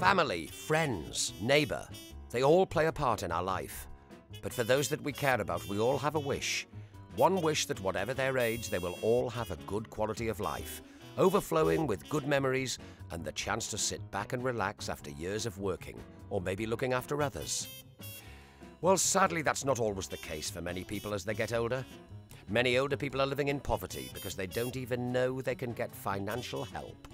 Family, friends, neighbour, they all play a part in our life. But for those that we care about, we all have a wish. One wish that whatever their age, they will all have a good quality of life, overflowing with good memories and the chance to sit back and relax after years of working, or maybe looking after others. Well, sadly, that's not always the case for many people as they get older. Many older people are living in poverty because they don't even know they can get financial help.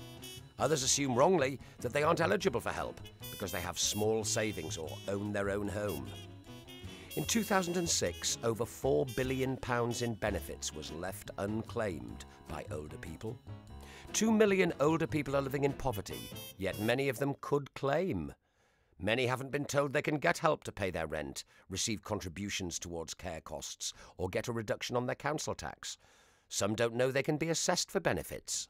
Others assume wrongly that they aren't eligible for help because they have small savings or own their own home. In 2006, over £4 billion in benefits was left unclaimed by older people. 2 million older people are living in poverty, yet many of them could claim. Many haven't been told they can get help to pay their rent, receive contributions towards care costs, or get a reduction on their council tax. Some don't know they can be assessed for benefits.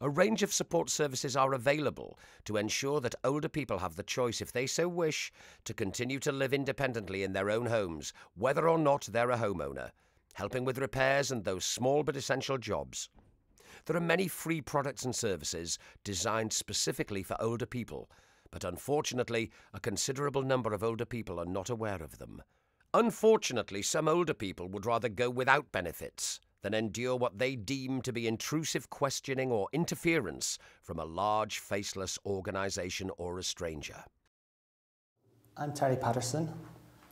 A range of support services are available to ensure that older people have the choice, if they so wish, to continue to live independently in their own homes, whether or not they're a homeowner, helping with repairs and those small but essential jobs. There are many free products and services designed specifically for older people, but unfortunately, a considerable number of older people are not aware of them. Unfortunately, some older people would rather go without benefits than endure what they deem to be intrusive questioning or interference from a large, faceless organisation or a stranger. I'm Terry Patterson.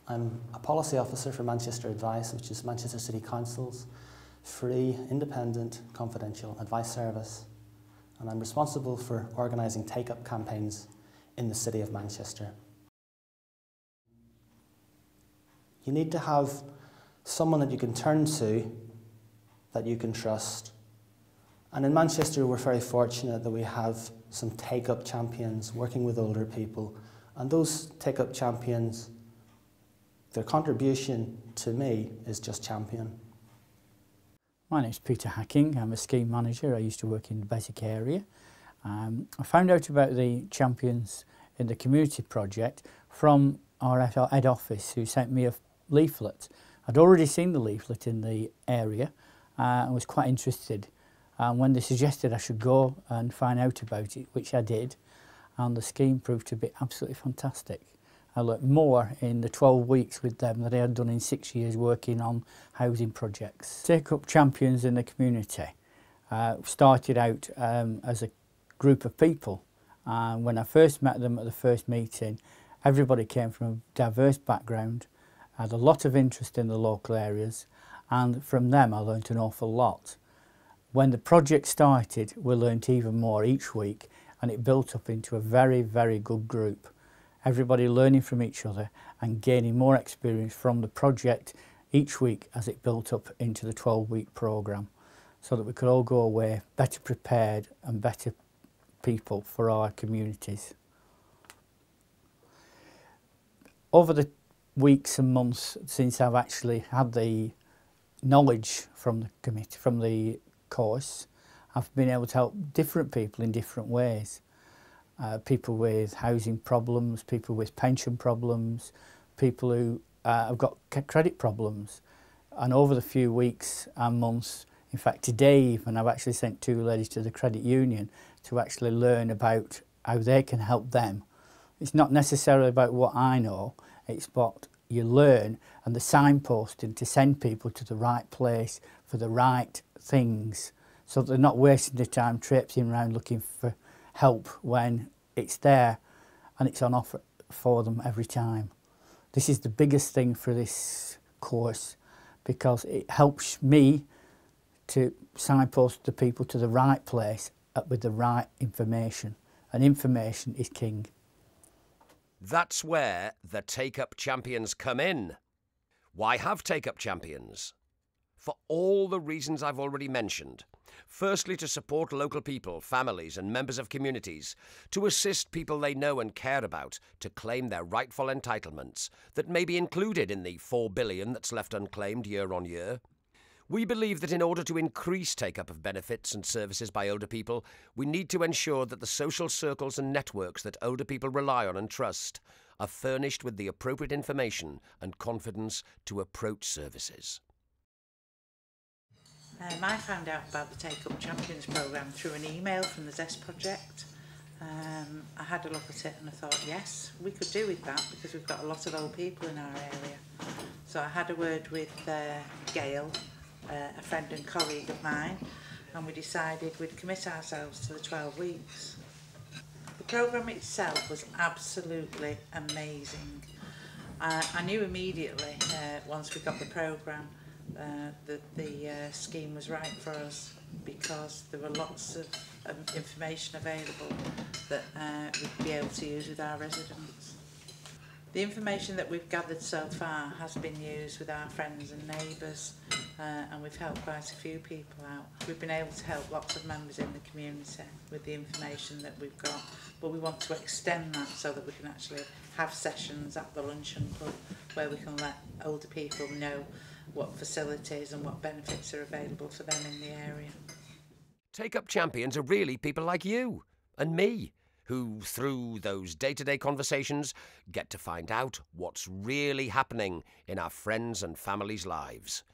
I'm a policy officer for Manchester Advice, which is Manchester City Council's free, independent, confidential advice service. And I'm responsible for organising take-up campaigns in the City of Manchester. You need to have someone that you can turn to, that you can trust. And in Manchester, we're very fortunate that we have some take-up champions working with older people. And those take-up champions, their contribution to me is just champion. My name's Peter Hacking. I'm a scheme manager. I used to work in the Basic area. I found out about the champions in the community project from our head office, who sent me a leaflet. I'd already seen the leaflet in the area and was quite interested. And when they suggested I should go and find out about it, which I did, and the scheme proved to be absolutely fantastic. I learnt more in the 12 weeks with them than I had done in 6 years working on housing projects. Take Up Champions in the community started out as a group of people. And when I first met them at the first meeting, everybody came from a diverse background, had a lot of interest in the local areas, and from them I learnt an awful lot. When the project started, we learnt even more each week, and it built up into a very, very good group. Everybody learning from each other and gaining more experience from the project each week as it built up into the 12-week programme, so that we could all go away better prepared and better people for our communities. Over the weeks and months since I've actually had the knowledge from the committee, from the course, I've been able to help different people in different ways. People with housing problems, people with pension problems, people who have got credit problems. And over the few weeks and months, in fact today even, I've actually sent 2 ladies to the credit union to actually learn about how they can help them. It's not necessarily about what I know, it's what you learn and the signposting to send people to the right place for the right things, so that they're not wasting their time traipsing around looking for help when it's there and it's on offer for them every time. This is the biggest thing for this course, because it helps me to signpost the people to the right place with the right information, and information is king. That's where the Take-Up Champions come in. Why have Take-Up Champions? For all the reasons I've already mentioned. Firstly, to support local people, families and members of communities, to assist people they know and care about to claim their rightful entitlements that may be included in the £4 billion that's left unclaimed year on year. We believe that in order to increase take-up of benefits and services by older people, we need to ensure that the social circles and networks that older people rely on and trust are furnished with the appropriate information and confidence to approach services. I found out about the Take Up Champions programme through an email from the Zest Project. I had a look at it and I thought, yes, we could do with that because we've got a lot of old people in our area. So I had a word with Gail, a friend and colleague of mine, and we decided we'd commit ourselves to the 12 weeks. The programme itself was absolutely amazing. I knew immediately, once we got the programme, that the scheme was right for us, because there were lots of information available that we'd be able to use with our residents. The information that we've gathered so far has been used with our friends and neighbours, and we've helped quite a few people out. We've been able to help lots of members in the community with the information that we've got, but we want to extend that so that we can actually have sessions at the luncheon club where we can let older people know what facilities and what benefits are available for them in the area. Take-up champions are really people like you and me, who, through those day-to-day conversations, get to find out what's really happening in our friends' and families' lives.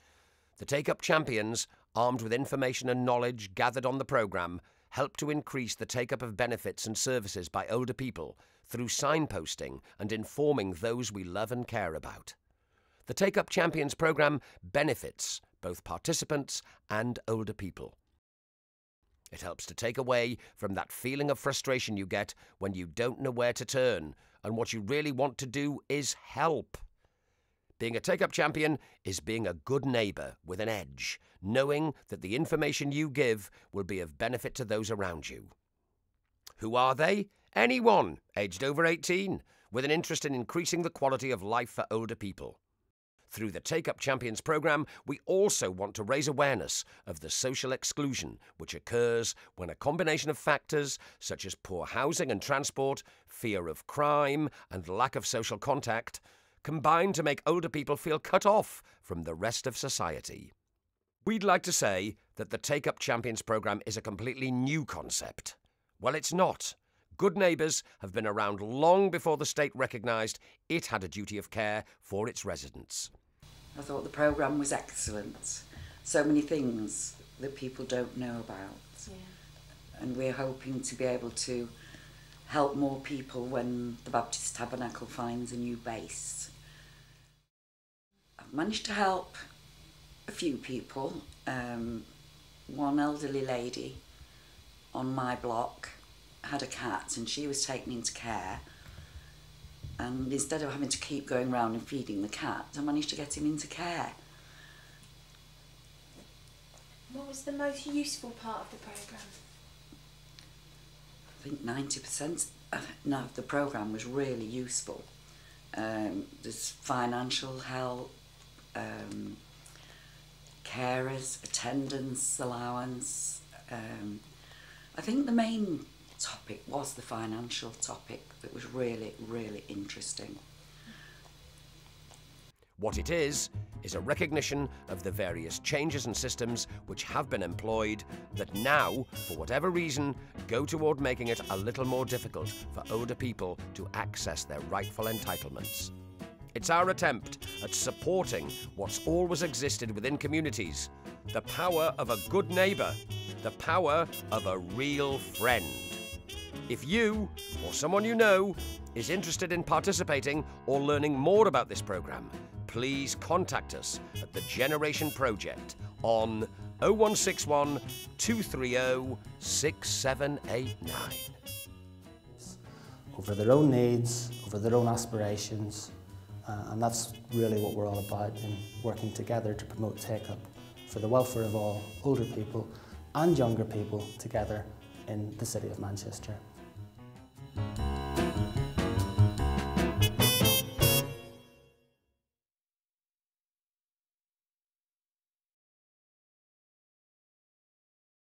The Take-up champions, armed with information and knowledge gathered on the programme, help to increase the take-up of benefits and services by older people through signposting and informing those we love and care about. The Take-up Champions programme benefits both participants and older people. It helps to take away from that feeling of frustration you get when you don't know where to turn and what you really want to do is help. Being a Take-up champion is being a good neighbour with an edge, knowing that the information you give will be of benefit to those around you. Who are they? Anyone aged over 18 with an interest in increasing the quality of life for older people. Through the Take-up Champions programme, we also want to raise awareness of the social exclusion which occurs when a combination of factors such as poor housing and transport, fear of crime and lack of social contact combine to make older people feel cut off from the rest of society. We'd like to say that the Take-up Champions programme is a completely new concept. Well, it's not. Good Neighbours have been around long before the state recognised it had a duty of care for its residents. I thought the programme was excellent. So many things that people don't know about. Yeah. And we're hoping to be able to help more people when the Baptist Tabernacle finds a new base. I've managed to help a few people. One elderly lady on my block had a cat and she was taken into care. And instead of having to keep going round and feeding the cat, I managed to get him into care. What was the most useful part of the programme? I think 90% of the programme was really useful. There's financial help, carers, attendance allowance. I think the main topic was the financial topic that was really, really interesting. What it is a recognition of the various changes and systems which have been employed that now, for whatever reason, go toward making it a little more difficult for older people to access their rightful entitlements. It's our attempt at supporting what's always existed within communities, the power of a good neighbour, the power of a real friend. If you, or someone you know, is interested in participating or learning more about this programme, please contact us at the Generation Project on 0161 230 6789. Over their own needs, over their own aspirations, and that's really what we're all about in working together to promote take-up for the welfare of all older people and younger people together in the City of Manchester.